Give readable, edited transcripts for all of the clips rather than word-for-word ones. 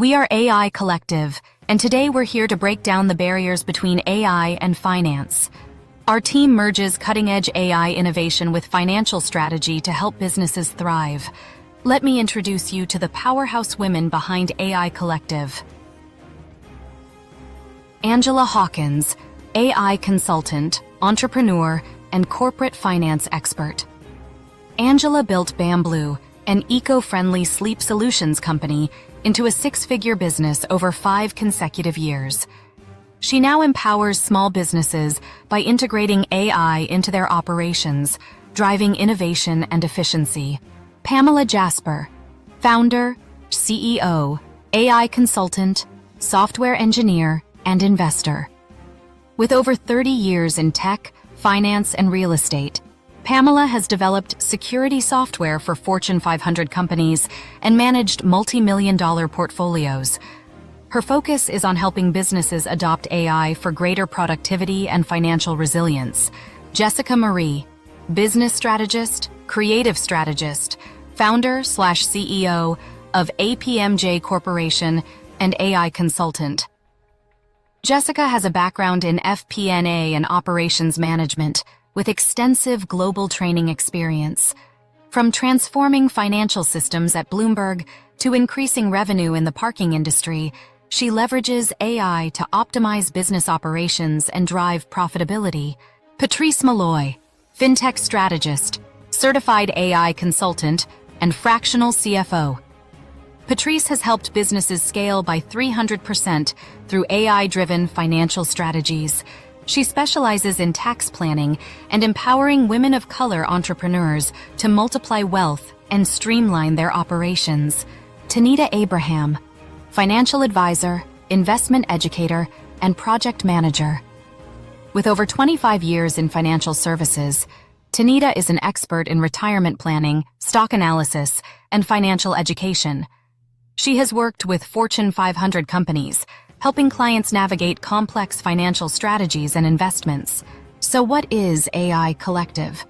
We are AI Collective, and today we're here to break down the barriers between AI and finance. Our team merges cutting-edge AI innovation with financial strategy to help businesses thrive. Let me introduce you to the powerhouse women behind AI Collective. Angela Hawkins, AI consultant, entrepreneur, and corporate finance expert. Angela built Bamboo, an eco-friendly sleep solutions company, into a six-figure business over 5 consecutive years. She now empowers small businesses by integrating AI into their operations, driving innovation and efficiency. Pamela Jasper, founder, CEO, AI consultant, software engineer, and investor. With over 30 years in tech, finance, and real estate, Pamela has developed security software for Fortune 500 companies and managed multi-million-dollar portfolios. Her focus is on helping businesses adopt AI for greater productivity and financial resilience. Jessica Marie, business strategist, creative strategist, founder/CEO of APMJ Corporation, and AI consultant. Jessica has a background in FP&A and operations management, with extensive global training experience. From transforming financial systems at Bloomberg to increasing revenue in the parking industry, she leverages AI to optimize business operations and drive profitability. Patrice Malloy, fintech strategist, certified AI consultant, and fractional CFO. Patrice has helped businesses scale by 300% through AI-driven financial strategies. She specializes in tax planning and empowering women of color entrepreneurs to multiply wealth and streamline their operations. Tenita Abraham, financial advisor, investment educator, and project manager. With over 25 years in financial services, Tenita is an expert in retirement planning, stock analysis, and financial education. She has worked with Fortune 500 companies, helping clients navigate complex financial strategies and investments. So what is AI Collective?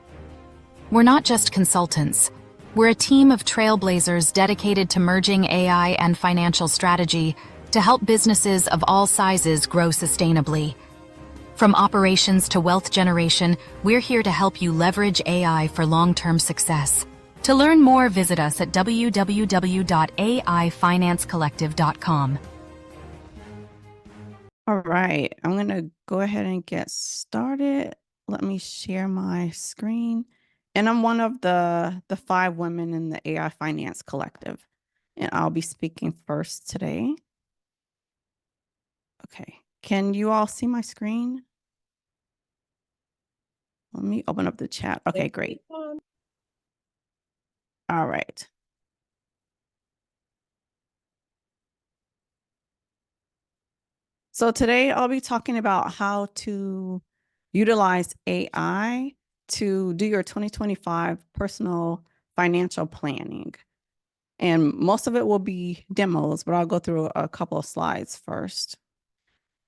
We're not just consultants. We're a team of trailblazers dedicated to merging AI and financial strategy to help businesses of all sizes grow sustainably. From operations to wealth generation, we're here to help you leverage AI for long-term success. To learn more, visit us at www.aifinancecollective.com. All right, I'm going to go ahead and get started. Let me share my screen. And I'm one of the 5 women in the AI Finance Collective. And I'll be speaking first today. Okay, can you all see my screen? Let me open up the chat. Okay, great. All right. So today I'll be talking about how to utilize AI to do your 2025 personal financial planning. And most of it will be demos, but I'll go through a couple of slides first.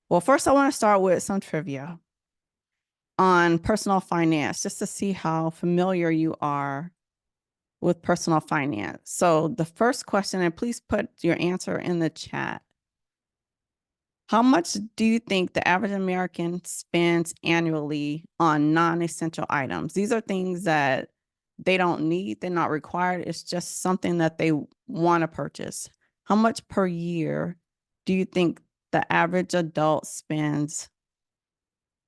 Well, first I want to start with some trivia on personal finance, just to see how familiar you are with personal finance. So the first question, and please put your answer in the chat. How much do you think the average American spends annually on non-essential items? These are things that they don't need, they're not required. It's just something that they want to purchase. How much per year do you think the average adult spends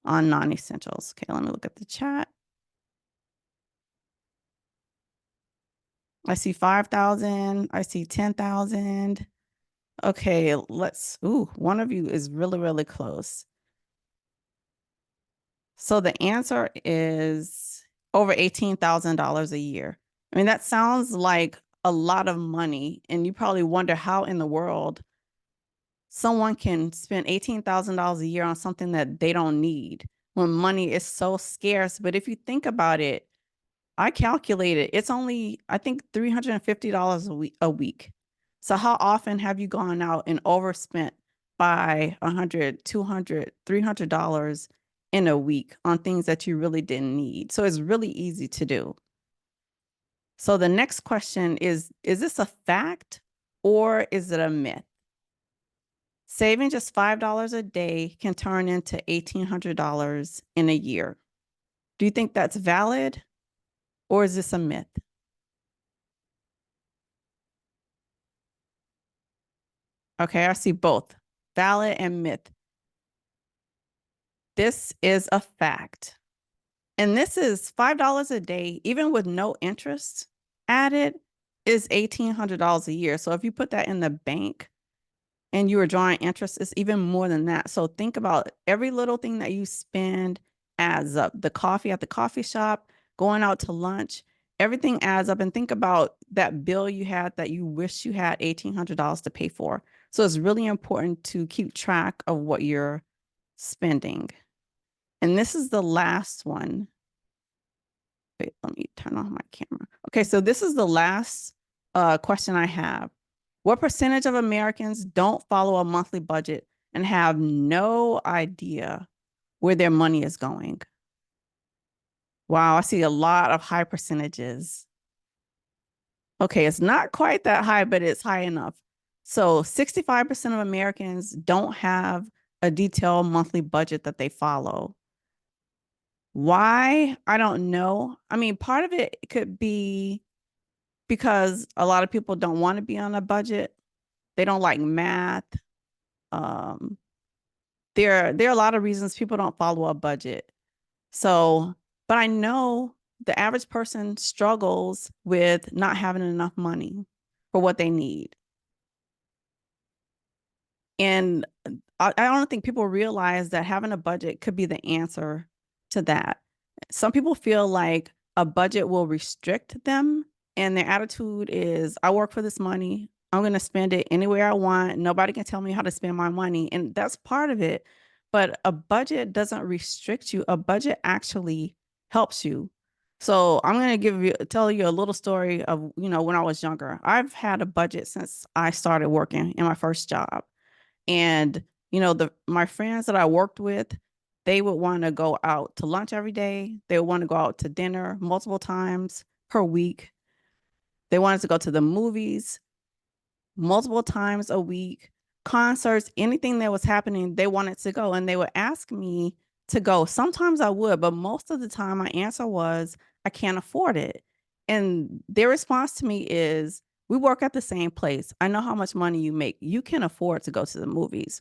on non-essentials? Okay, let me look at the chat. I see 5,000. I see 10,000. Okay, one of you is really, really close. So the answer is over $18,000 a year. I mean, that sounds like a lot of money. And you probably wonder how in the world someone can spend $18,000 a year on something that they don't need when money is so scarce. But if you think about it, I calculated it's only, I think, $350 a week. So how often have you gone out and overspent by $100, $200, $300 in a week on things that you really didn't need? So it's really easy to do. So the next question is this a fact or is it a myth? Saving just $5 a day can turn into $1,800 in a year. Do you think that's valid, or is this a myth? Okay, I see both valid and myth. This is a fact. And this is $5 a day, even with no interest added, is $1,800 a year. So if you put that in the bank and you are drawing interest, it's even more than that. So think about every little thing that you spend adds up. The coffee at the coffee shop, going out to lunch, everything adds up. And think about that bill you had that you wish you had $1,800 to pay for. So it's really important to keep track of what you're spending. And this is the last one. Wait, let me turn off my camera. Okay, so this is the last question I have. What percentage of Americans don't follow a monthly budget and have no idea where their money is going? Wow, I see a lot of high percentages. Okay, it's not quite that high, but it's high enough. So 65% of Americans don't have a detailed monthly budget that they follow. Why? I don't know. I mean, part of it could be because a lot of people don't want to be on a budget. They don't like math. Um, there are a lot of reasons people don't follow a budget. So, but I know the average person struggles with not having enough money for what they need. And I don't think people realize that having a budget could be the answer to that. Some people feel like a budget will restrict them, and their attitude is, I work for this money. I'm going to spend it anywhere I want. Nobody can tell me how to spend my money. And that's part of it. But a budget doesn't restrict you. A budget actually helps you. So I'm going to tell you a little story of, when I was younger. I've had a budget since I started working in my first job. And, my friends that I worked with, they would want to go out to lunch every day. They would want to go out to dinner multiple times per week. They wanted to go to the movies multiple times a week, concerts, anything that was happening, they wanted to go. And they would ask me to go. Sometimes I would, but most of the time my answer was, I can't afford it. And their response to me is, we work at the same place. I know how much money you make. You can afford to go to the movies.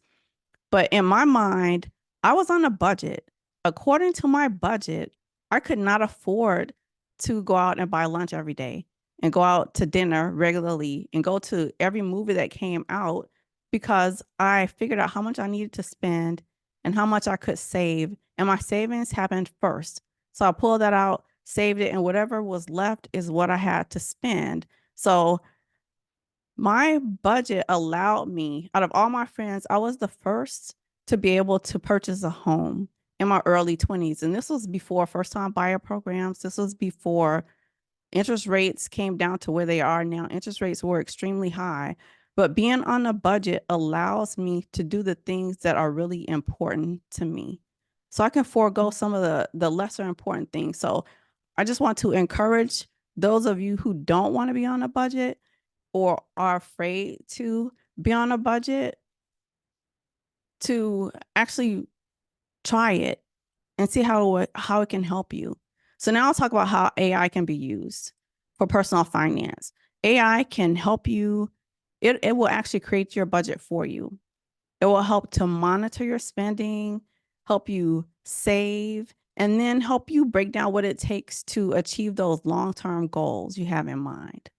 But in my mind, I was on a budget. According to my budget, I could not afford to go out and buy lunch every day and go out to dinner regularly and go to every movie that came out, because I figured out how much I needed to spend and how much I could save. And my savings happened first. So I pulled that out, saved it, and whatever was left is what I had to spend. So my budget allowed me, out of all my friends, I was the first to be able to purchase a home in my early 20s. And this was before first time buyer programs. This was before interest rates came down to where they are now. Interest rates were extremely high. But being on a budget allows me to do the things that are really important to me. So I can forego some of the lesser important things. So I just want to encourage those of you who don't want to be on a budget or are afraid to be on a budget to actually try it and see how it can help you. So now I'll talk about how AI can be used for personal finance. AI can help you. It will actually create your budget for you. It will help to monitor your spending, help you save, and then help you break down what it takes to achieve those long-term goals you have in mind.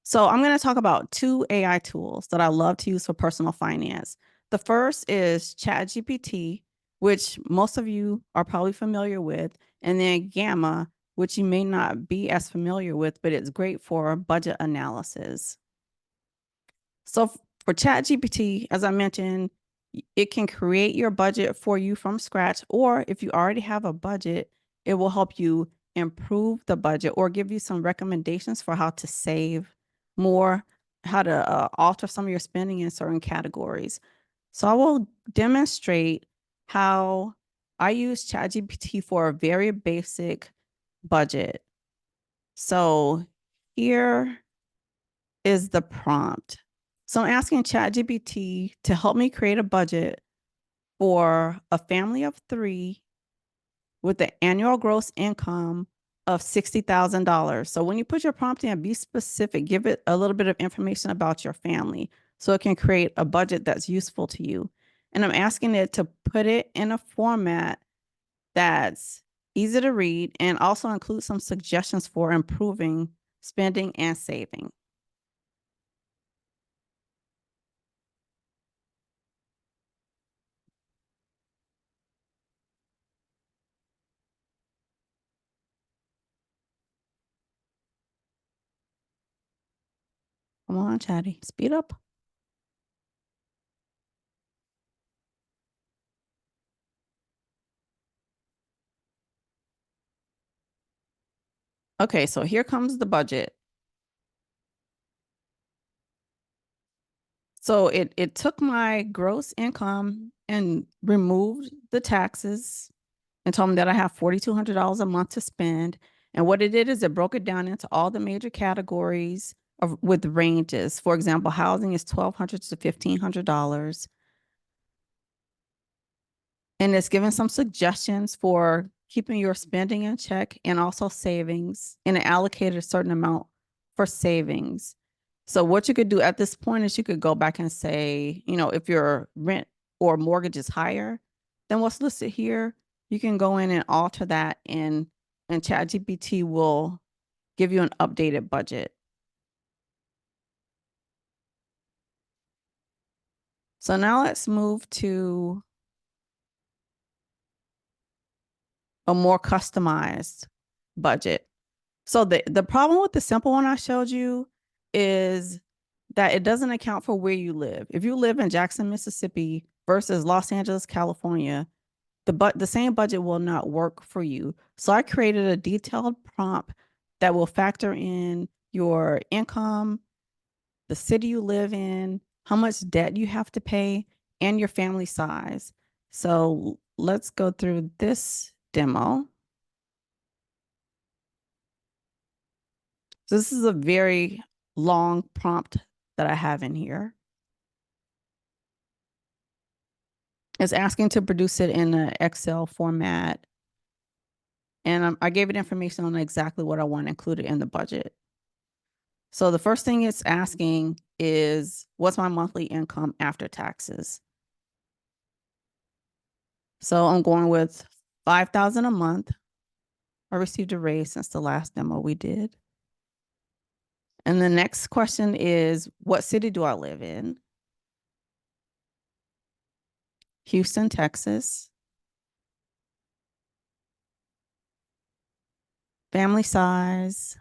So I'm going to talk about two AI tools that I love to use for personal finance. The first is ChatGPT, which most of you are probably familiar with, and then Gamma, which you may not be as familiar with, but it's great for budget analysis. So for ChatGPT, as I mentioned, it can create your budget for you from scratch, or if you already have a budget, it will help you improve the budget or give you some recommendations for how to save more, how to alter some of your spending in certain categories. So I will demonstrate how I use ChatGPT for a very basic budget. So here is the prompt. So I'm asking ChatGPT to help me create a budget for a family of 3 with an annual gross income of $60,000. So when you put your prompt in, be specific, give it a little bit of information about your family so it can create a budget that's useful to you. And I'm asking it to put it in a format that's easy to read and also include some suggestions for improving spending and saving. Come on, Chatty, speed up. Okay, so here comes the budget. So it took my gross income and removed the taxes and told me that I have $4,200 a month to spend. And what it did is it broke it down into all the major categories of with ranges. For example, housing is $1,200 to $1,500. And it's given some suggestions for keeping your spending in check and also savings, and it allocated a certain amount for savings. So what you could do at this point is you could go back and say, if your rent or mortgage is higher than what's listed here, you can go in and alter that, and ChatGPT will give you an updated budget. So now let's move to a more customized budget. So the problem with the simple one I showed you is that it doesn't account for where you live. If you live in Jackson, Mississippi versus Los Angeles, California, the same budget will not work for you. So I created a detailed prompt that will factor in your income, the city you live in, how much debt you have to pay, and your family size. So let's go through this demo. So this is a very long prompt that I have in here. It's asking to produce it in an Excel format. And I gave it information on exactly what I want included in the budget. So the first thing it's asking is, what's my monthly income after taxes? So I'm going with $5,000 a month. I received a raise since the last demo we did. And the next question is, what city do I live in? Houston, Texas. Family size.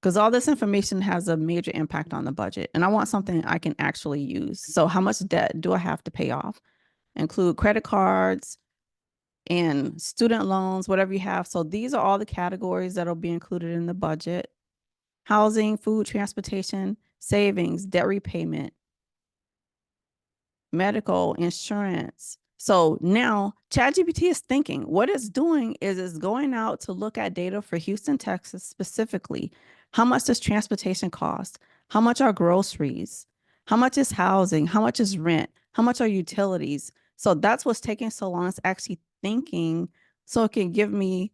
Because all this information has a major impact on the budget. And I want something I can actually use. So how much debt do I have to pay off? Include credit cards and student loans, whatever you have. So these are all the categories that will be included in the budget. Housing, food, transportation, savings, debt repayment, medical, insurance. So now ChatGPT is thinking. What it's doing is it's going out to look at data for Houston, Texas specifically. How much does transportation cost? How much are groceries? How much is housing? How much is rent? How much are utilities? So that's what's taking so long. It's actually thinking so it can give me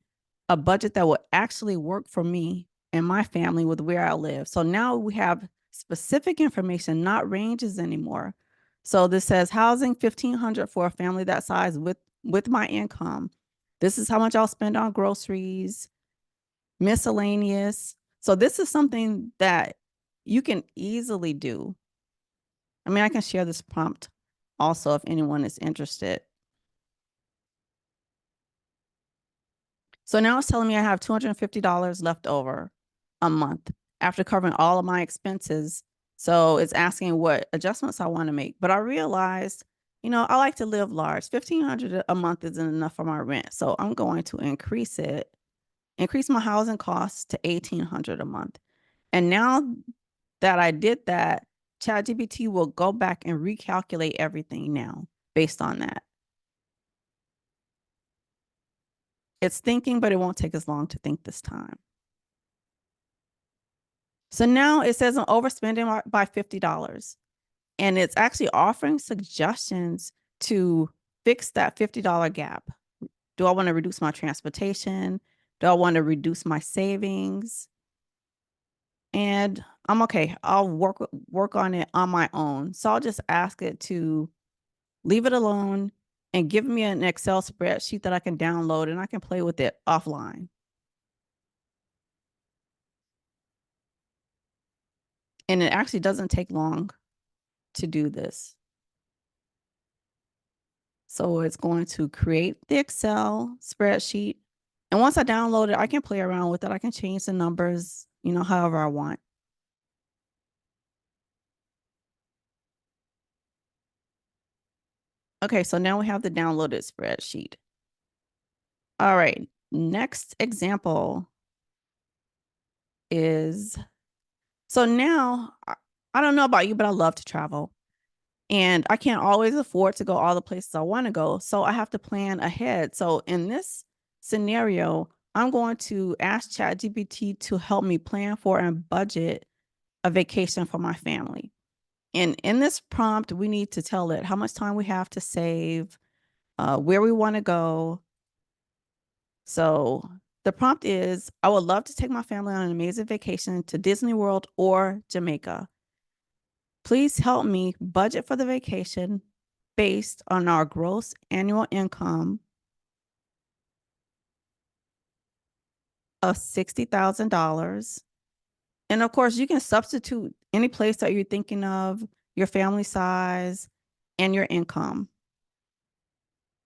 a budget that will actually work for me and my family with where I live. So now we have specific information, not ranges anymore. So this says housing $1,500 for a family that size with my income. This is how much I'll spend on groceries, miscellaneous. So this is something that you can easily do. I mean, I can share this prompt also if anyone is interested. So now it's telling me I have $250 left over a month after covering all of my expenses. So it's asking what adjustments I want to make. But I realized, I like to live large. $1,500 a month isn't enough for my rent. So I'm going to increase my housing costs to $1,800 a month. And now that I did that, ChatGPT will go back and recalculate everything now based on that. It's thinking, but it won't take as long to think this time. So now it says I'm overspending by $50. And it's actually offering suggestions to fix that $50 gap. Do I want to reduce my transportation? Do I want to reduce my savings? And I'm okay. I'll work on it on my own. So I'll just ask it to leave it alone and give me an Excel spreadsheet that I can download and I can play with it offline. And it actually doesn't take long to do this. So it's going to create the Excel spreadsheet. And once I download it, I can play around with it. I can change the numbers, however I want. Okay, so now we have the downloaded spreadsheet. All right, next example is, so now, I don't know about you, but I love to travel. And I can't always afford to go all the places I want to go. So I have to plan ahead. So in this scenario, I'm going to ask ChatGPT to help me plan for and budget a vacation for my family. And in this prompt, we need to tell it how much time we have to save, where we want to go. So the prompt is, I would love to take my family on an amazing vacation to Disney World or Jamaica. Please help me budget for the vacation based on our gross annual income of $60,000. And of course, you can substitute any place that you're thinking of, your family size, and your income.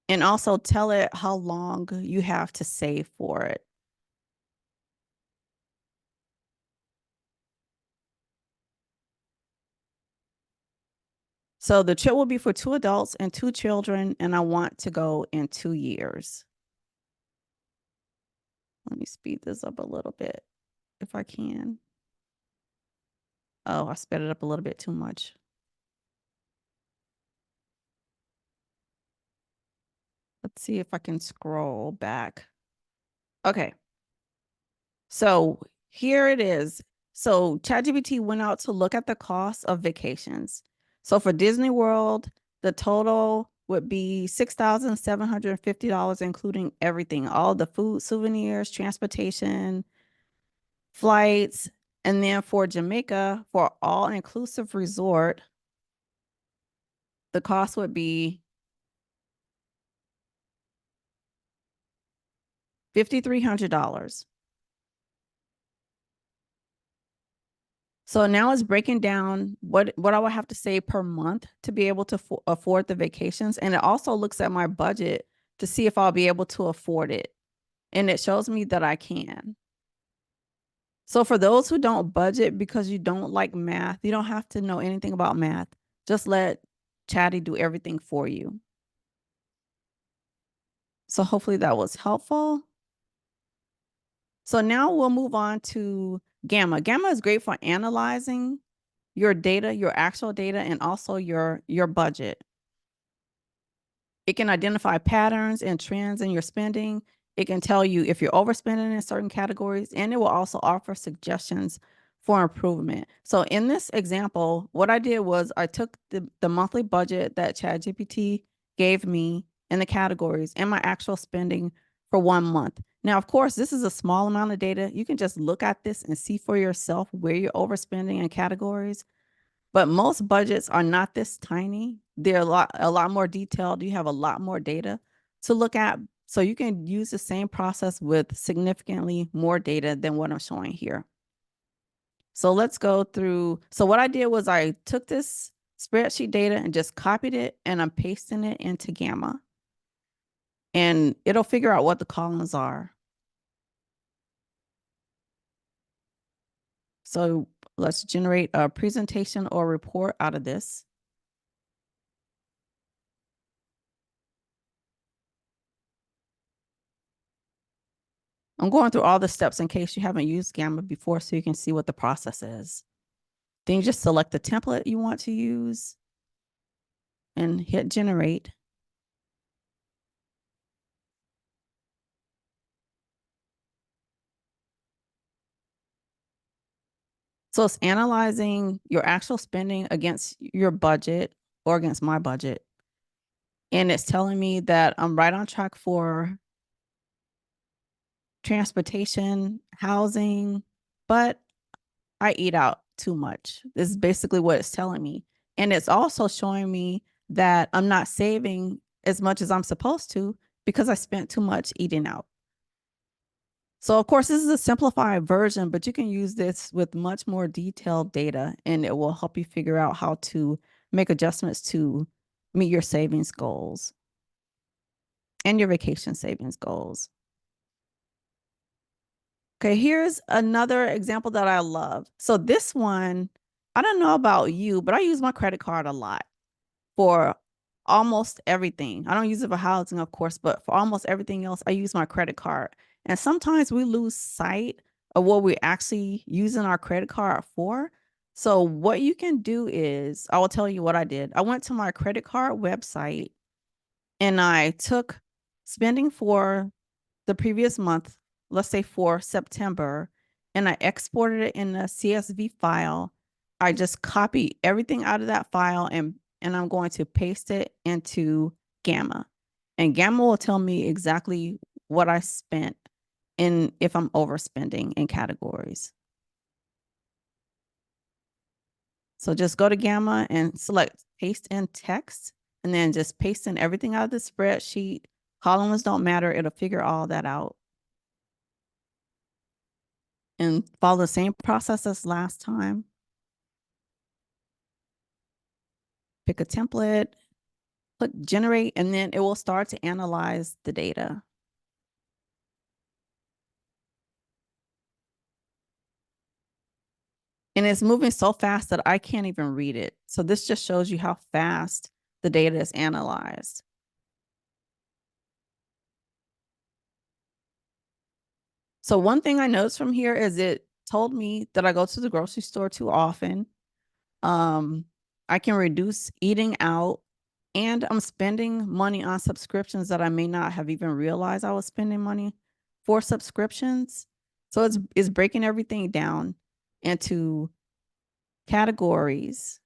And also tell it how long you have to save for it. So the trip will be for 2 adults and 2 children, and I want to go in 2 years. Let me speed this up a little bit if I can. Oh, I sped it up a little bit too much. Let's see if I can scroll back. Okay. So here it is. So ChatGPT went out to look at the cost of vacations. So for Disney World, the total would be $6,750, including everything, all the food, souvenirs, transportation, flights. And then for Jamaica, for all-inclusive resort, the cost would be $5,300. So now it's breaking down what I would have to save per month to be able to afford the vacations. And it also looks at my budget to see if I'll be able to afford it. And it shows me that I can. So for those who don't budget because you don't like math, you don't have to know anything about math. Just let Chatty do everything for you. So hopefully that was helpful. So now we'll move on to Gamma. Gamma is great for analyzing your data, your actual data, and also your budget. It can identify patterns and trends in your spending. It can tell you if you're overspending in certain categories, and it will also offer suggestions for improvement. So in this example, what I did was I took the monthly budget that ChatGPT gave me in the categories and my actual spending for 1 month. Now, of course, this is a small amount of data. You can just look at this and see for yourself where you're overspending in categories. But most budgets are not this tiny. They're a lot more detailed. You have a lot more data to look at. So you can use the same process with significantly more data than what I'm showing here. So let's go through. So what I did was I took this spreadsheet data and just copied it, and I'm pasting it into Gamma. And it'll figure out what the columns are. So let's generate a presentation or report out of this. I'm going through all the steps in case you haven't used Gamma before so you can see what the process is. Then you just select the template you want to use and hit generate. So it's analyzing your actual spending against your budget or against my budget. And it's telling me that I'm right on track for transportation, housing, but I eat out too much. This is basically what it's telling me. And it's also showing me that I'm not saving as much as I'm supposed to because I spent too much eating out. So, of course, this is a simplified version, but you can use this with much more detailed data and it will help you figure out how to make adjustments to meet your savings goals and your vacation savings goals. Okay, here's another example that I love. So this one, I don't know about you, but I use my credit card a lot for almost everything. I don't use it for housing, of course, but for almost everything else, I use my credit card. And sometimes we lose sight of what we're actually using our credit card for. So what you can do is, I will tell you what I did. I went to my credit card website and I took spending for the previous month, let's say for September, and I exported it in a CSV file. I just copy everything out of that file and I'm going to paste it into Gamma. And Gamma will tell me exactly what I spent and if I'm overspending in categories. So just go to Gamma and select paste in text and then just paste in everything out of the spreadsheet. Columns don't matter. It'll figure all that out. And follow the same process as last time. Pick a template, click generate, and then it will start to analyze the data. And it's moving so fast that I can't even read it. So this just shows you how fast the data is analyzed. So one thing I noticed from here is it told me that I go to the grocery store too often. I can reduce eating out and I'm spending money on subscriptions that I may not have even realized I was spending money for subscriptions. So it's breaking everything down into categories.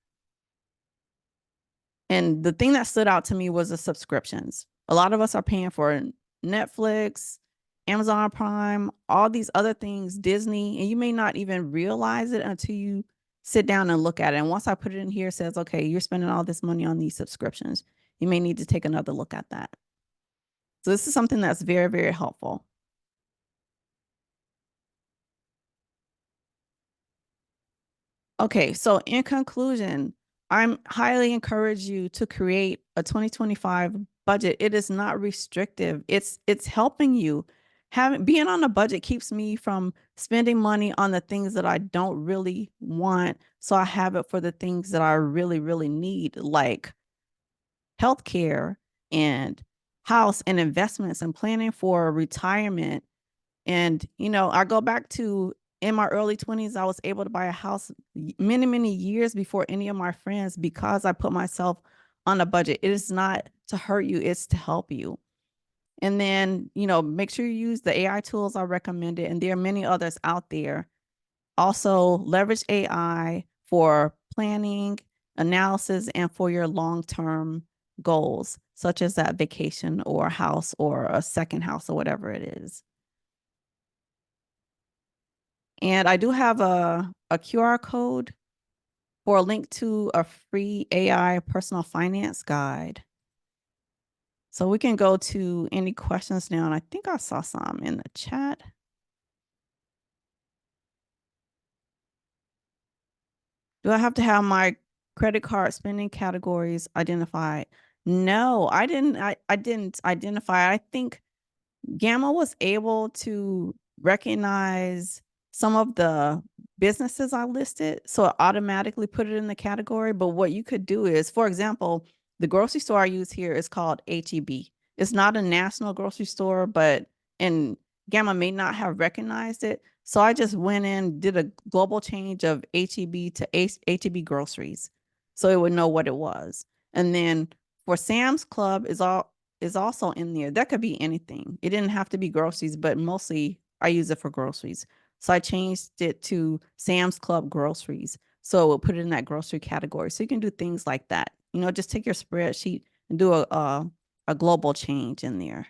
And the thing that stood out to me was the subscriptions. A lot of us are paying for Netflix, Amazon Prime, all these other things, Disney, and you may not even realize it until you sit down and look at it. And once I put it in here, it says, okay, you're spending all this money on these subscriptions. You may need to take another look at that. So this is something that's very, very helpful. Okay, so in conclusion, I'm highly encourage you to create a 2025 budget. It is not restrictive. It's helping you. Having being on a budget keeps me from spending money on the things that I don't really want. So I have it for the things that I really, really need, like healthcare and house and investments and planning for retirement. And, I go back to in my early 20s, I was able to buy a house many, many years before any of my friends because I put myself on a budget. It is not to hurt you, it's to help you. And then, make sure you use the AI tools I recommended. And there are many others out there. Also, leverage AI for planning, analysis, and for your long-term goals, such as that vacation or a house or a second house or whatever it is. And I do have a QR code for a link to a free AI personal finance guide. So we can go to any questions now. And I think I saw some in the chat. Do I have to have my credit card spending categories identified? No, I didn't. I didn't identify. I think Gamma was able to recognize some of the businesses I listed, so it automatically put it in the category. But what you could do is, for example, the grocery store I use here is called HEB. It's not a national grocery store, but and Gamma may not have recognized it. So I just went in, did a global change of HEB to HEB groceries, so it would know what it was. And then for Sam's Club is also in there. That could be anything. It didn't have to be groceries, but mostly I use it for groceries. So I changed it to Sam's Club groceries. So we'll put it in that grocery category. So you can do things like that. Just take your spreadsheet and do a global change in there.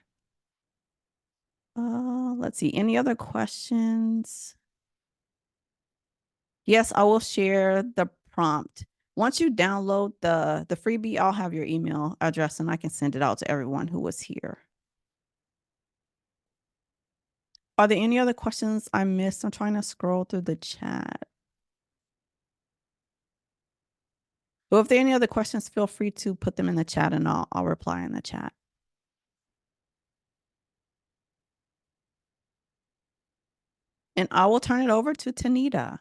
Let's see. Any other questions? Yes, I will share the prompt. Once you download the freebie, I'll have your email address and I can send it out to everyone who was here. Are there any other questions I missed? I'm trying to scroll through the chat. Well, if there are any other questions, feel free to put them in the chat and I'll reply in the chat. And I will turn it over to Tenita.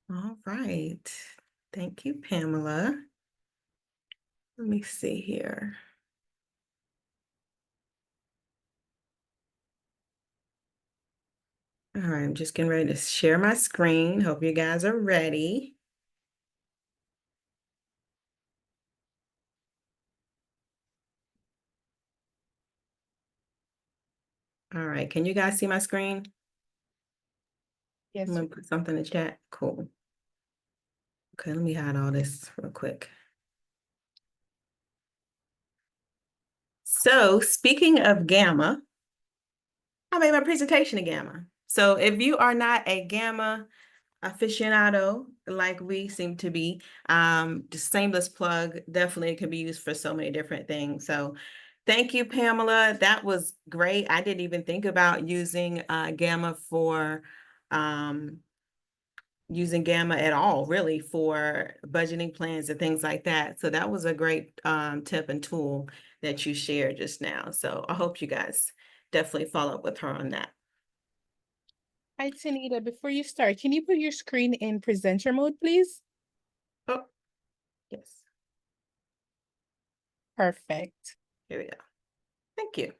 All right. Thank you, Pamela. Let me see here. All right, I'm just getting ready to share my screen. Hope you guys are ready. All right, can you guys see my screen? Yes. I'm gonna put something in the chat. Cool. Okay, let me hide all this real quick. So speaking of Gamma, I made my presentation in Gamma. So if you are not a Gamma aficionado like we seem to be, the shameless plug definitely can be used for so many different things. So thank you, Pamela. That was great. I didn't even think about using Gamma for using Gamma at all, really, for budgeting plans and things like that. So that was a great tip and tool that you shared just now. So I hope you guys definitely follow up with her on that. Hi, Tenita. Before you start, can you put your screen in presenter mode, please? Oh, yes. Perfect. Here we go. Thank you.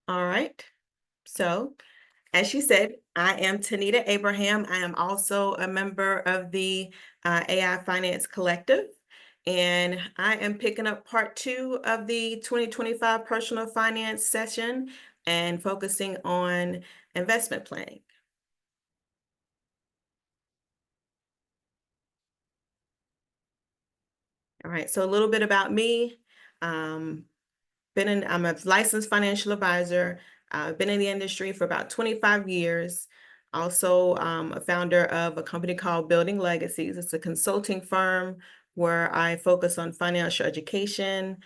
All right. So as she said, I am Tenita Abraham. I am also a member of the AI Finance Collective, and I am picking up part 2 of the 2025 personal finance session and focusing on investment planning. All right, so a little bit about me. I'm a licensed financial advisor. I've been in the industry for about 25 years. Also, a founder of a company called Building Legacies. It's a consulting firm where I focus on financial education,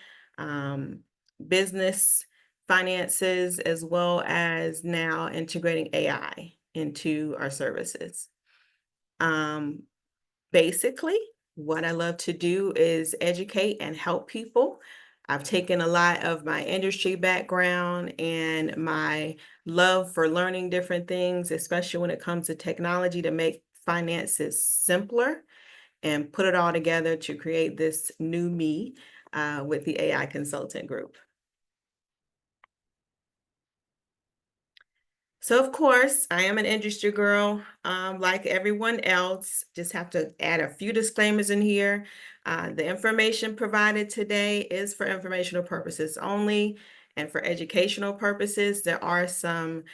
business finances, as well as now integrating AI into our services. Basically, what I love to do is educate and help people. I've taken a lot of my industry background and my love for learning different things, especially when it comes to technology, to make finances simpler and put it all together to create this new me with the AI Consultant Group. So of course, I am an industry girl, like everyone else. Just have to add a few disclaimers in here. The information provided today is for informational purposes only, and for educational purposes. There are some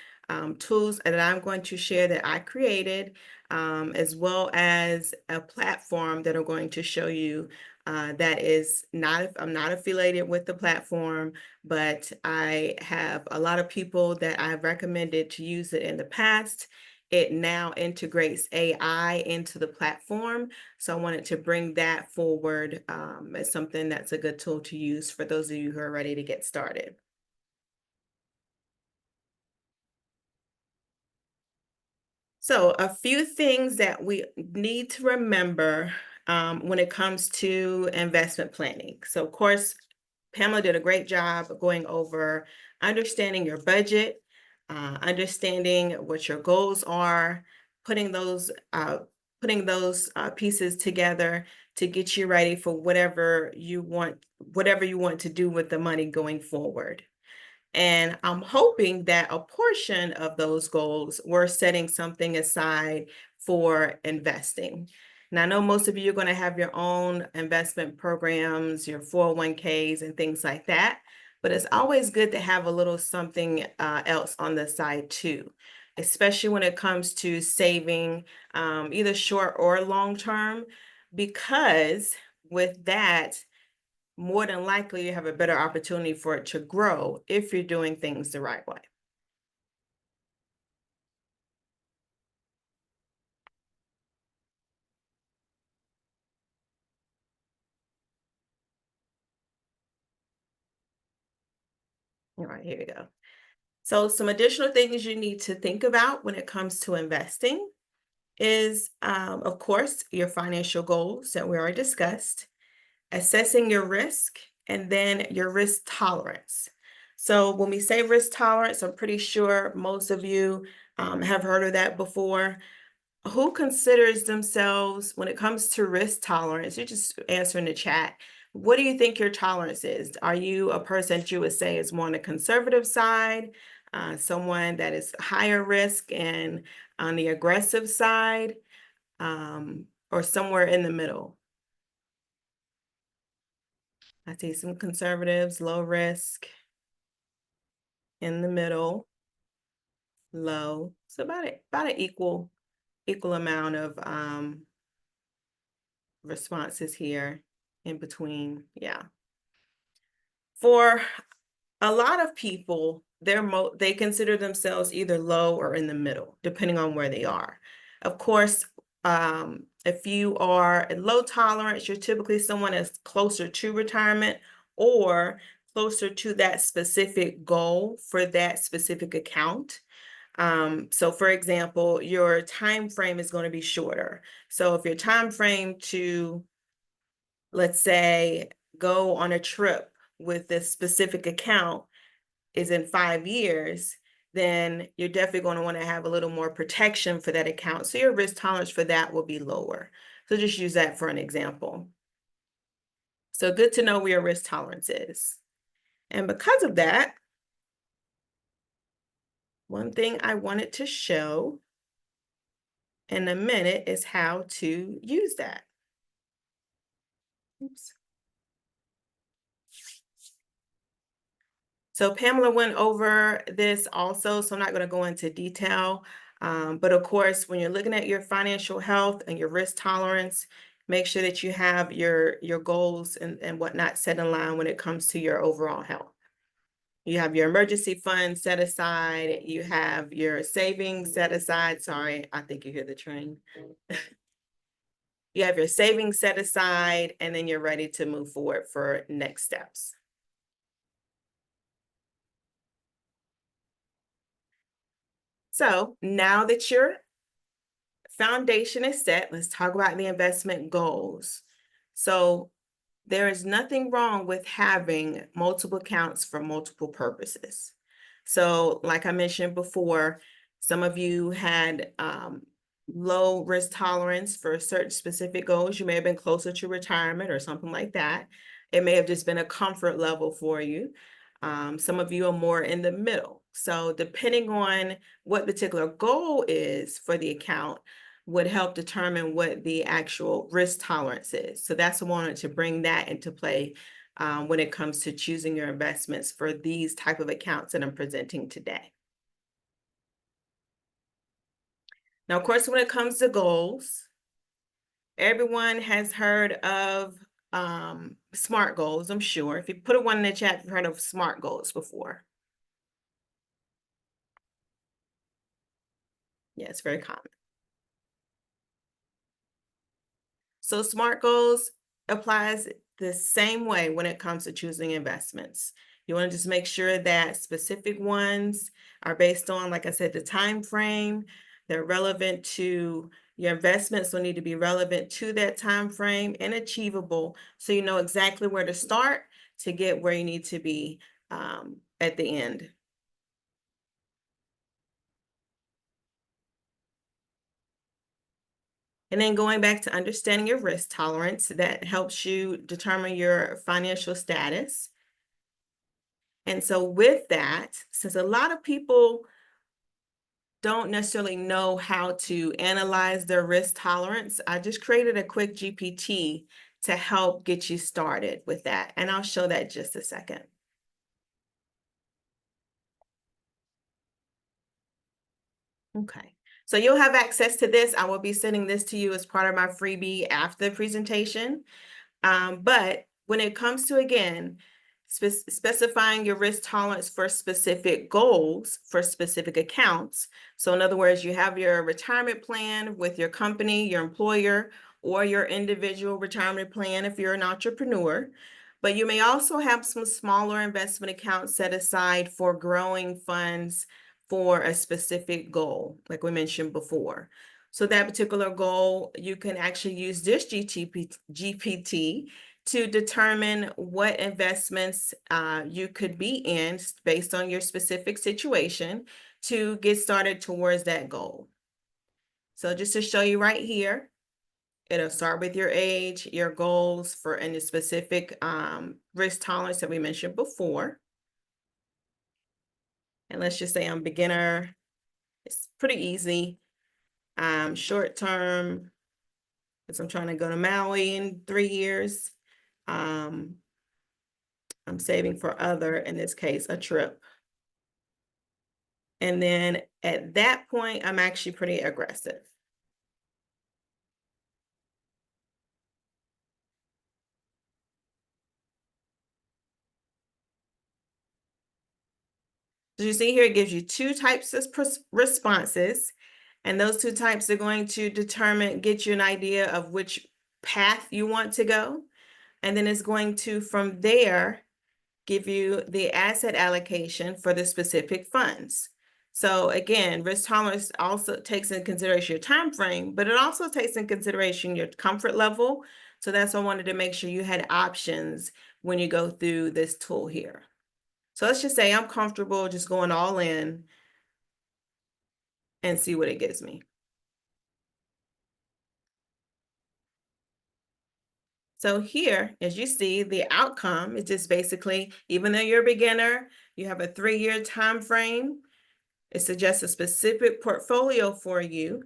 tools that I'm going to share that I created, as well as a platform that I'm going to show you that is not, I'm not affiliated with the platform, but I have a lot of people that I've recommended to use it in the past. It now integrates AI into the platform. So I wanted to bring that forward as something that's a good tool to use for those of you who are ready to get started. So a few things that we need to remember when it comes to investment planning. So of course, Pamela did a great job of going over understanding your budget, understanding what your goals are, putting those pieces together to get you ready for whatever you want to do with the money going forward. And I'm hoping that a portion of those goals, we're setting something aside for investing. And I know most of you are going to have your own investment programs, your 401ks and things like that, but it's always good to have a little something else on the side too, especially when it comes to saving either short or long term, because with that, more than likely you have a better opportunity for it to grow if you're doing things the right way. All right, here we go. So some additional things you need to think about when it comes to investing is, of course, your financial goals that we already discussed, assessing your risk, and then your risk tolerance. So when we say risk tolerance, I'm pretty sure most of you have heard of that before. Who considers themselves, when it comes to risk tolerance, you just answer in the chat. What do you think your tolerance is? Are you a person that you would say is more on the conservative side, someone that is higher risk and on the aggressive side, or somewhere in the middle? I see some conservatives, low risk, in the middle, low. So about an equal amount of responses here in between. Yeah. For a lot of people, they consider themselves either low or in the middle, depending on where they are. Of course, if you are a low tolerance, you're typically someone that's closer to retirement or closer to that specific goal for that specific account. So for example, your time frame is going to be shorter. So if your time frame to, let's say, go on a trip with this specific account is in 5 years, then you're definitely going to want to have a little more protection for that account. So your risk tolerance for that will be lower. So just use that for an example. So good to know where your risk tolerance is. And because of that, one thing I wanted to show in a minute is how to use that. Oops. So Pamela went over this also, so I'm not going to go into detail. But of course, when you're looking at your financial health and your risk tolerance, make sure that you have your goals and whatnot set in line when it comes to your overall health. You have your emergency fund set aside. You have your savings set aside. Sorry, I think you hear the train. You have your savings set aside, and then you're ready to move forward for next steps. So now that your foundation is set, let's talk about the investment goals. So there is nothing wrong with having multiple accounts for multiple purposes. So like I mentioned before, some of you had low risk tolerance for certain specific goals. You may have been closer to retirement or something like that. It may have just been a comfort level for you. Some of you are more in the middle. So depending on what particular goal is for the account would help determine what the actual risk tolerance is. So that's why I wanted to bring that into play when it comes to choosing your investments for these type of accounts that I'm presenting today. Now, of course, when it comes to goals, everyone has heard of SMART goals, I'm sure. If you put a 1 in the chat, you've heard of SMART goals before. Yeah, it's very common. So SMART goals applies the same way when it comes to choosing investments. You want to just make sure that specific ones are based on, like I said, the time frame. They're relevant to your investments, will need to be relevant to that time frame and achievable, so you know exactly where to start to get where you need to be at the end. And then going back to understanding your risk tolerance, that helps you determine your financial status. And so with that, since a lot of people don't necessarily know how to analyze their risk tolerance, I just created a quick GPT to help get you started with that. And I'll show that in just a second. Okay, so you'll have access to this. I will be sending this to you as part of my freebie after the presentation. But when it comes to, again, specifying your risk tolerance for specific goals, for specific accounts. So in other words, you have your retirement plan with your company, your employer, or your individual retirement plan if you're an entrepreneur. But you may also have some smaller investment accounts set aside for growing funds for a specific goal, like we mentioned before. So that particular goal, you can actually use this GPT to determine what investments you could be in based on your specific situation to get started towards that goal. So just to show you right here, it'll start with your age, your goals for any specific risk tolerance that we mentioned before. And let's just say I'm beginner. It's pretty easy. Short term, because I'm trying to go to Maui in 3 years. I'm saving for other, in this case, a trip. And then at that point, I'm actually pretty aggressive. So you see here, it gives you 2 types of responses. And those 2 types are going to get you an idea of which path you want to go. And then it's going to, from there, give you the asset allocation for the specific funds. So again, risk tolerance also takes into consideration your time frame, but it also takes into consideration your comfort level. So that's why I wanted to make sure you had options when you go through this tool here. So let's just say I'm comfortable just going all in and see what it gives me. So here, as you see, the outcome is just basically, even though you're a beginner, you have a 3-year time frame. It suggests a specific portfolio for you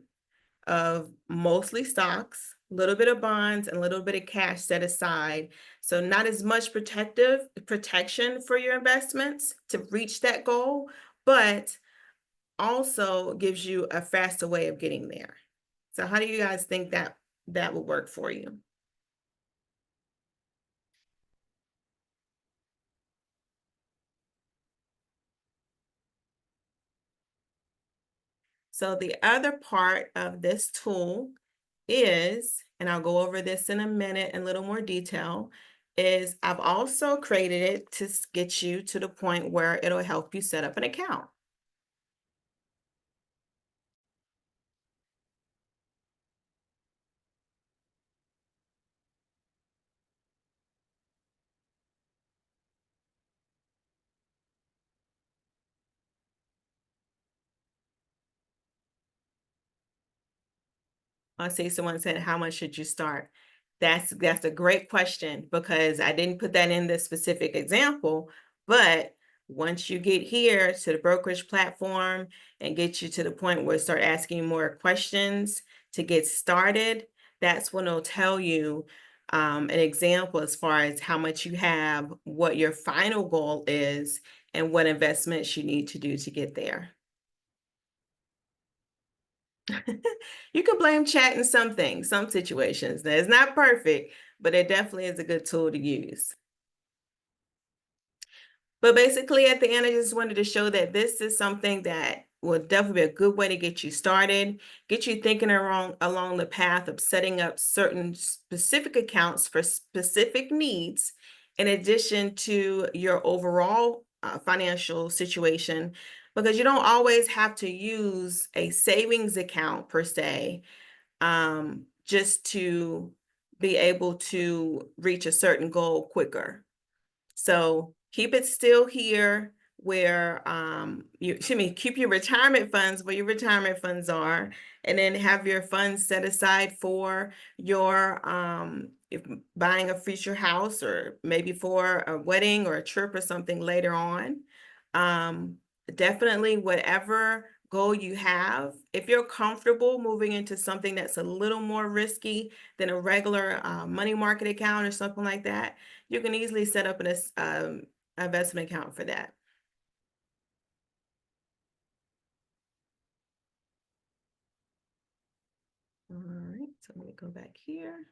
of mostly stocks, a little bit of bonds, and a little bit of cash set aside. So not as much protection for your investments to reach that goal, but also gives you a faster way of getting there. So how do you guys think that will work for you? So the other part of this tool is, and I'll go over this in a minute in a little more detail, is I've also created it to get you to the point where it'll help you set up an account. I see someone said, how much should you start? That's a great question, because I didn't put that in this specific example, but once you get here to the brokerage platform and get you to the point where it start asking more questions to get started, that's when it'll tell you an example as far as how much you have, what your final goal is, and what investments you need to do to get there. You can blame chat in some things, some situations. Now, it's not perfect, but it definitely is a good tool to use. But basically, at the end, I just wanted to show that this is something that will definitely be a good way to get you started, get you thinking along the path of setting up certain specific accounts for specific needs, in addition to your overall financial situation, because you don't always have to use a savings account per se, just to be able to reach a certain goal quicker. So keep it still here where keep your retirement funds where your retirement funds are, and then have your funds set aside for your if buying a future house, or maybe for a wedding or a trip or something later on. Definitely whatever goal you have. If you're comfortable moving into something that's a little more risky than a regular money market account or something like that, you can easily set up an investment account for that. All right, so let me go back here.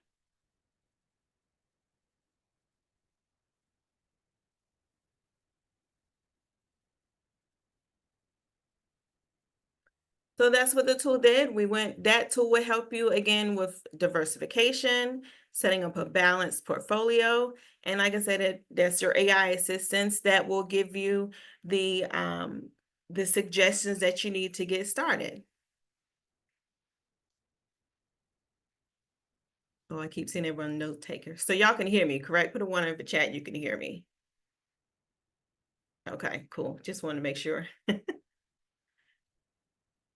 So that's what the tool did. That tool will help you again with diversification, setting up a balanced portfolio. And like I said, that's your AI assistance that will give you the suggestions that you need to get started. Oh, I keep seeing everyone note taker. So y'all can hear me, correct? Put a 1 in the chat, you can hear me. Okay, cool. Just wanted to make sure.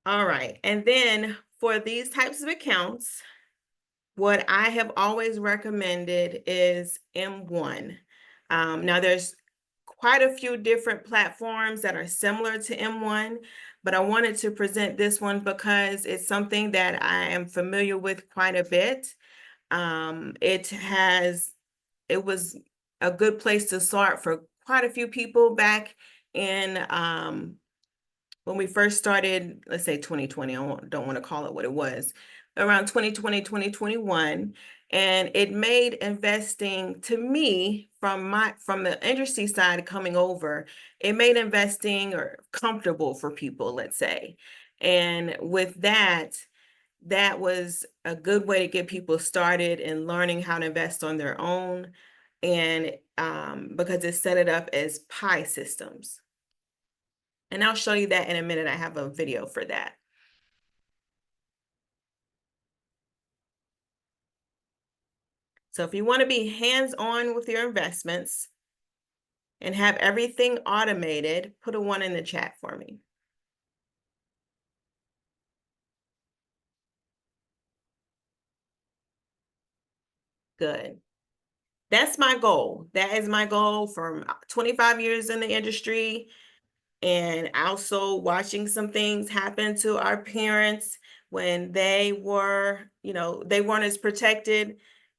All right, and then for these types of accounts, what I have always recommended is M1. Now there's quite a few different platforms that are similar to M1, but I wanted to present this one because it's something that I am familiar with quite a bit. It was a good place to start for quite a few people back in when we first started, let's say 2020, don't want to call it what it was, around 2020, 2021. And it made investing, to me, from the industry side coming over, it made investing or comfortable for people, let's say. And with that was a good way to get people started in learning how to invest on their own. And because it set it up as pie systems. And I'll show you that in a minute. I have a video for that. So if you want to be hands-on with your investments and have everything automated, put a 1 in the chat for me. Good. That's my goal. That is my goal from 25 years in the industry. And also watching some things happen to our parents when they were, they weren't as protected,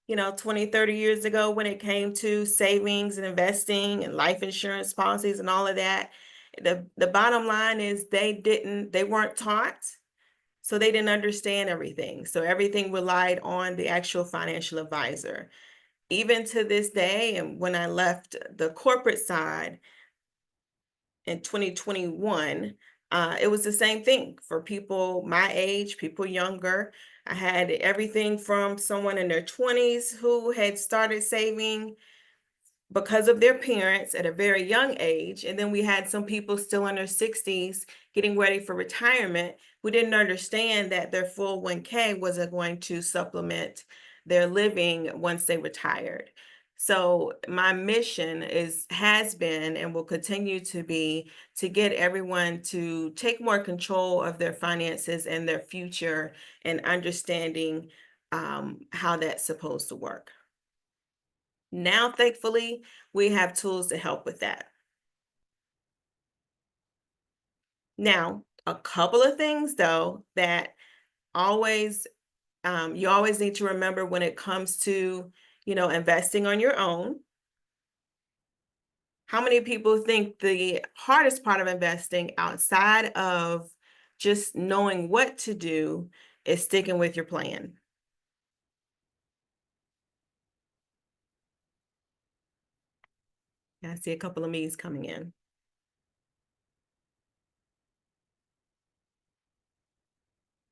20, 30 years ago when it came to savings and investing and life insurance policies and all of that. The bottom line is they weren't taught, so they didn't understand everything. So everything relied on the actual financial advisor. Even to this day, and when I left the corporate side, in 2021, it was the same thing for people my age, people younger. I had everything from someone in their 20s who had started saving because of their parents at a very young age. And then we had some people still in their 60s getting ready for retirement who didn't understand that their 401k wasn't going to supplement their living once they retired. So my mission has been and will continue to be to get everyone to take more control of their finances and their future and understanding how that's supposed to work. Now, thankfully, we have tools to help with that. Now, a couple of things though that always you always need to remember when it comes to, investing on your own. How many people think the hardest part of investing outside of just knowing what to do is sticking with your plan? I see a couple of me's coming in.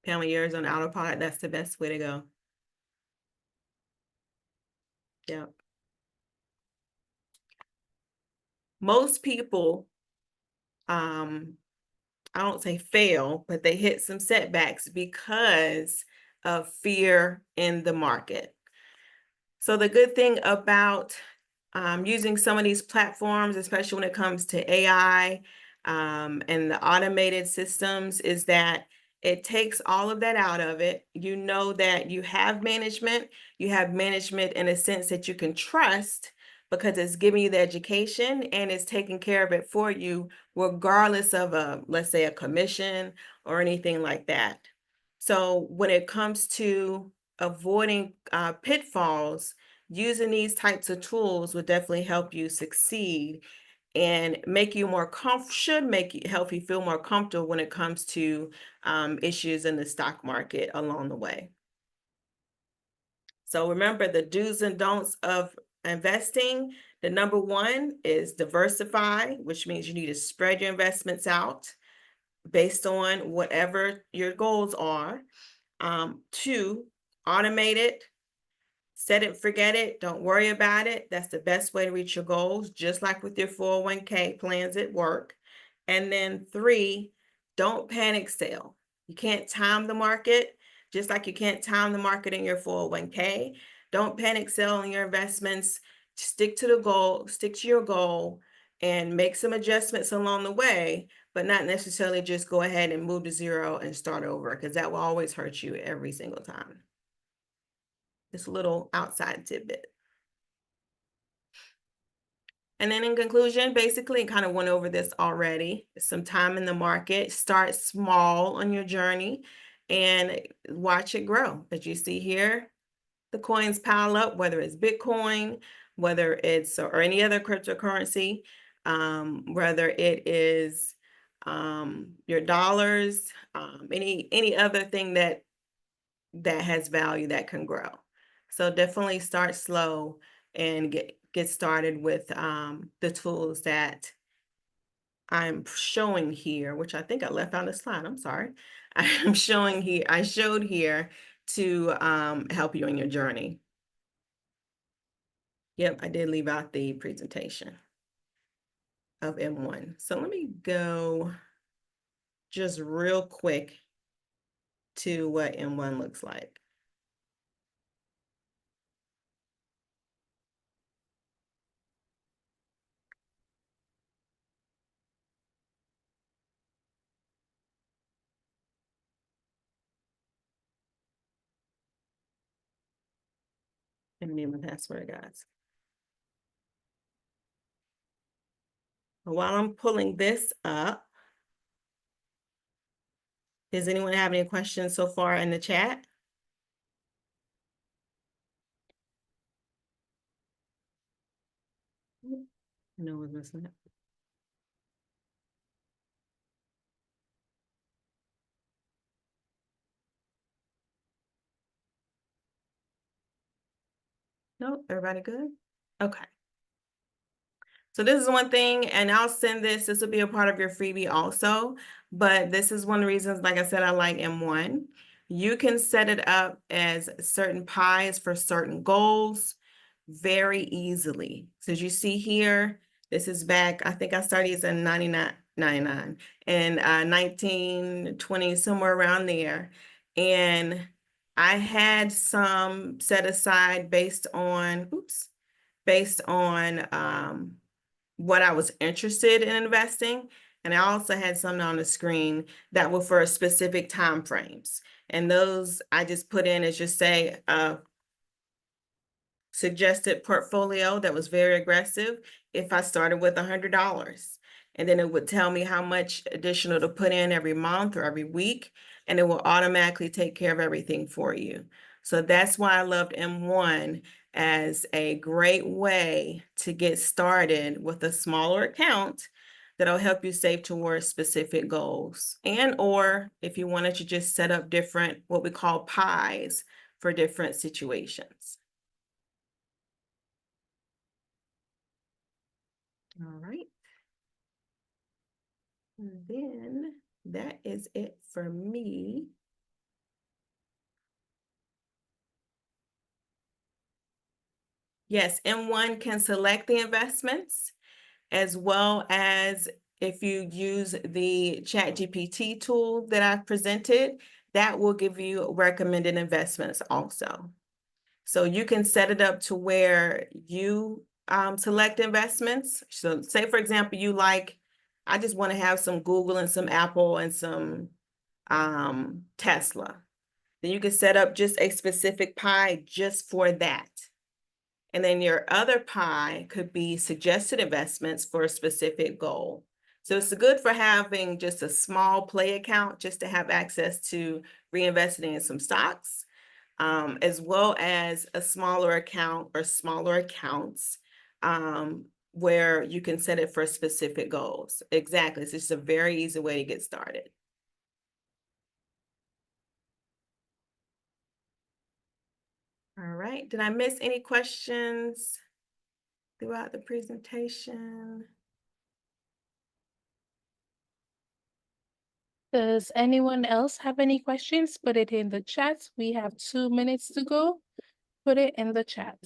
Pamela, yours on autopilot, that's the best way to go. Yeah. Most people, I don't say fail, but they hit some setbacks because of fear in the market. So the good thing about using some of these platforms, especially when it comes to AI and the automated systems, is that it takes all of that out of it. You know that you have management in a sense that you can trust because it's giving you the education and it's taking care of it for you, regardless of let's say a commission or anything like that. So when it comes to avoiding pitfalls, using these types of tools would definitely help you succeed and make you more help you feel more comfortable when it comes to issues in the stock market along the way. So remember the do's and don'ts of investing. The number one is diversify, which means you need to spread your investments out based on whatever your goals are. Two, automate it. Set it, forget it, don't worry about it. That's the best way to reach your goals, just like with your 401k plans at work. And then three, don't panic sell. You can't time the market, just like you can't time the market in your 401k. Don't panic sell in your investments. Stick to the goal, stick to your goal, and make some adjustments along the way, but not necessarily just go ahead and move to zero and start over, because that will always hurt you every single time. This little outside tidbit. And then in conclusion, basically kind of went over this already. Some time in the market, start small on your journey and watch it grow. As you see here, the coins pile up, whether it's Bitcoin, whether it's or any other cryptocurrency, whether it is your dollars, any other thing that has value that can grow. So definitely start slow and get started with the tools that I'm showing here, which I think I left out a slide. I'm sorry. I showed here to help you in your journey. Yep, I did leave out the presentation of M1. So let me go just real quick to what M1 looks like. And me and my password, guys. While I'm pulling this up, does anyone have any questions so far in the chat? No one's listening. No, everybody good? Okay. So this is one thing, and I'll send this. This will be a part of your freebie also. But this is one of the reasons, like I said, I like M1. You can set it up as certain pies for certain goals very easily. So as you see here, this is back, I think I started as a 99 and 1920, somewhere around there. And I had some set aside based on, what I was interested in investing. And I also had some on the screen that were for specific time frames. And those I just put in as just say suggested portfolio that was very aggressive if I started with $100. And then it would tell me how much additional to put in every month or every week, and it will automatically take care of everything for you. So that's why I loved M1 as a great way to get started with a smaller account that'll help you save towards specific goals. And or if you wanted to just set up different, what we call pies for different situations. All right. And then that is it for me. Yes, M1 can select the investments as well as if you use the ChatGPT tool that I've presented, that will give you recommended investments also. So you can set it up to where you select investments. So say, for example, I just want to have some Google and some Apple and some Tesla. Then you can set up just a specific pie just for that. And then your other pie could be suggested investments for a specific goal. So it's good for having just a small play account just to have access to reinvesting in some stocks, as well as a smaller account or smaller accounts where you can set it for specific goals. Exactly. It's just a very easy way to get started. All right. Did I miss any questions throughout the presentation? Does anyone else have any questions? Put it in the chat. We have 2 minutes to go. Put it in the chat.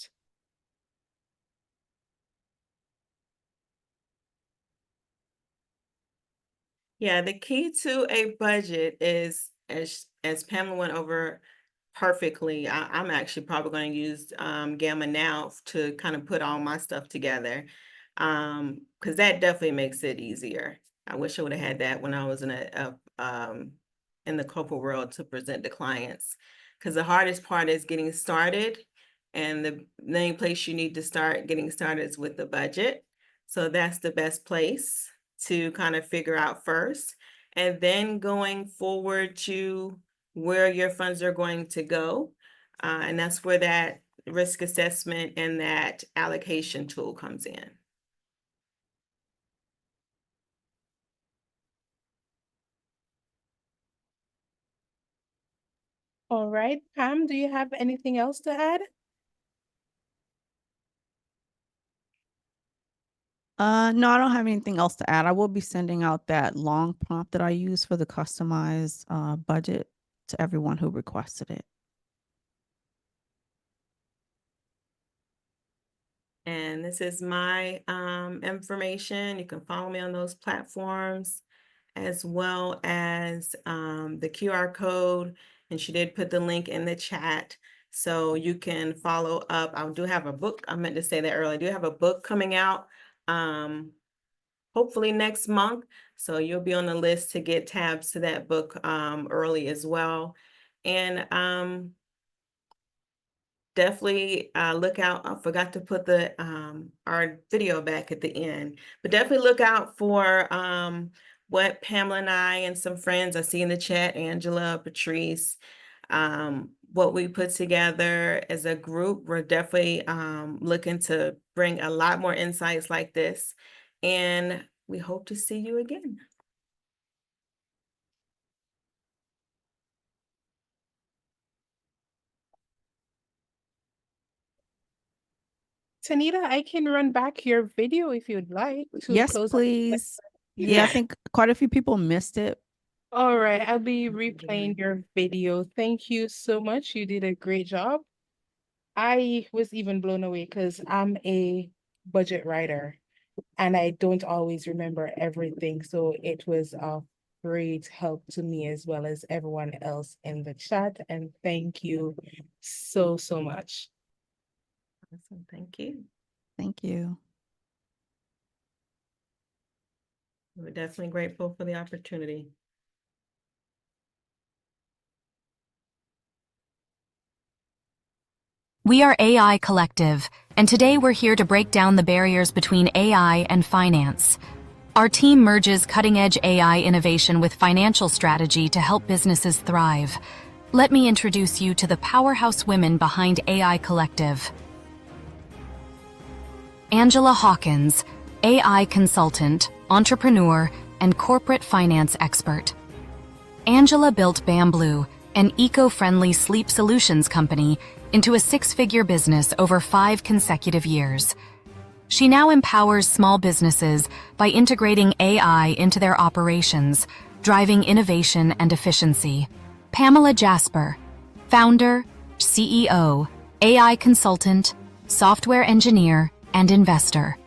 Yeah, the key to a budget is, as Pamela went over perfectly, I'm actually probably going to use Gamma now to kind of put all my stuff together, because that definitely makes it easier. I wish I would have had that when I was in the corporate world to present to clients, because the hardest part is getting started, and the main place you need to start getting started is with the budget. So that's the best place to kind of figure out first, and then going forward to where your funds are going to go. And that's where that risk assessment and that allocation tool comes in. All right, Pam, do you have anything else to add? No, I don't have anything else to add. I will be sending out that long prompt that I use for the customized budget to everyone who requested it. And this is my information. You can follow me on those platforms, as well as the QR code. And she did put the link in the chat, so you can follow up. I do have a book. I meant to say that earlier. I do have a book coming out hopefully next month. So you'll be on the list to get tabs to that book early as well. And definitely look out. I forgot to put the our video back at the end, but definitely look out for what Pamela and I and some friends I see in the chat, Angela, Patrice, what we put together as a group. We're definitely looking to bring a lot more insights like this, and we hope to see you again. Tenita, I can run back your video if you'd like to Yes, close. please. Yeah, I think quite a few people missed it. All right, I'll be replaying your video. Thank you so much. You did a great job. I was even blown away because I'm a budget writer and I don't always remember everything. So it was a great help to me as well as everyone else in the chat. And thank you so, so much. Awesome. Thank you. Thank you. We're definitely grateful for the opportunity. We are AI Collective, and today we're here to break down the barriers between AI and finance. Our team merges cutting-edge AI innovation with financial strategy to help businesses thrive. Let me introduce you to the powerhouse women behind AI Collective. Angela Hawkins, AI consultant, entrepreneur, and corporate finance expert. Angela built Bamblu, an eco-friendly sleep solutions company, into a six-figure business over 5 consecutive years. She now empowers small businesses by integrating AI into their operations, driving innovation and efficiency. Pamela Jasper, founder, CEO, AI consultant, software engineer, and investor.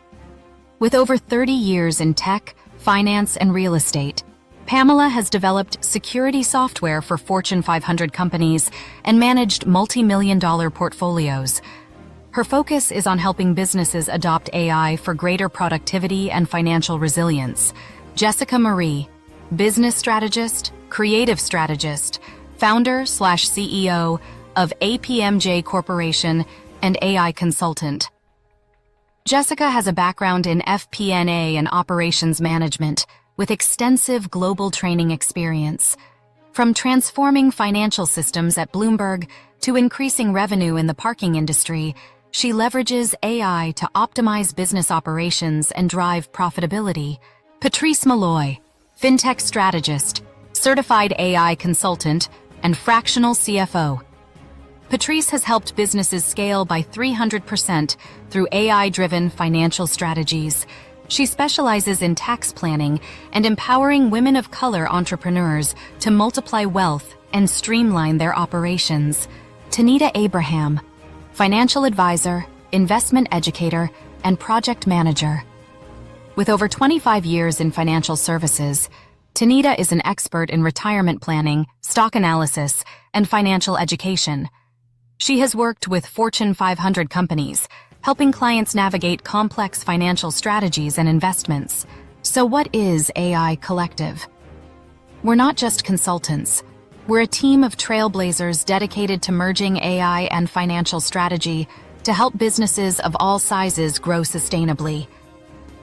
With over 30 years in tech, finance, and real estate, Pamela has developed security software for Fortune 500 companies and managed multi-million-dollar portfolios. Her focus is on helping businesses adopt AI for greater productivity and financial resilience. Jessica Marie, business strategist, creative strategist, founder/CEO of APMJ Corporation, and AI consultant. Jessica has a background in FP&A and operations management with extensive global training experience. From transforming financial systems at Bloomberg to increasing revenue in the parking industry, she leverages AI to optimize business operations and drive profitability. Patrice Malloy, fintech strategist, certified AI consultant, and fractional CFO. Patrice has helped businesses scale by 300% through AI-driven financial strategies. She specializes in tax planning and empowering women of color entrepreneurs to multiply wealth and streamline their operations. Tenita Abraham, financial advisor, investment educator, and project manager. With over 25 years in financial services, Tenita is an expert in retirement planning, stock analysis, and financial education. She has worked with Fortune 500 companies, helping clients navigate complex financial strategies and investments. So what is AI Collective? We're not just consultants. We're a team of trailblazers dedicated to merging AI and financial strategy to help businesses of all sizes grow sustainably.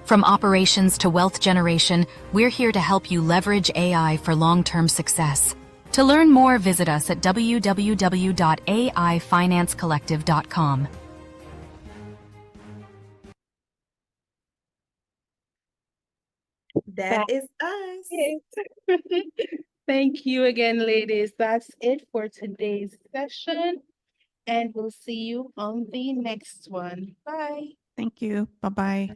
From operations to wealth generation, we're here to help you leverage AI for long-term success. To learn more, visit us at www.aifinancecollective.com. That is us. Thank you again, ladies. That's it for today's session, and we'll see you on the next one. Bye. Thank you. Bye-bye.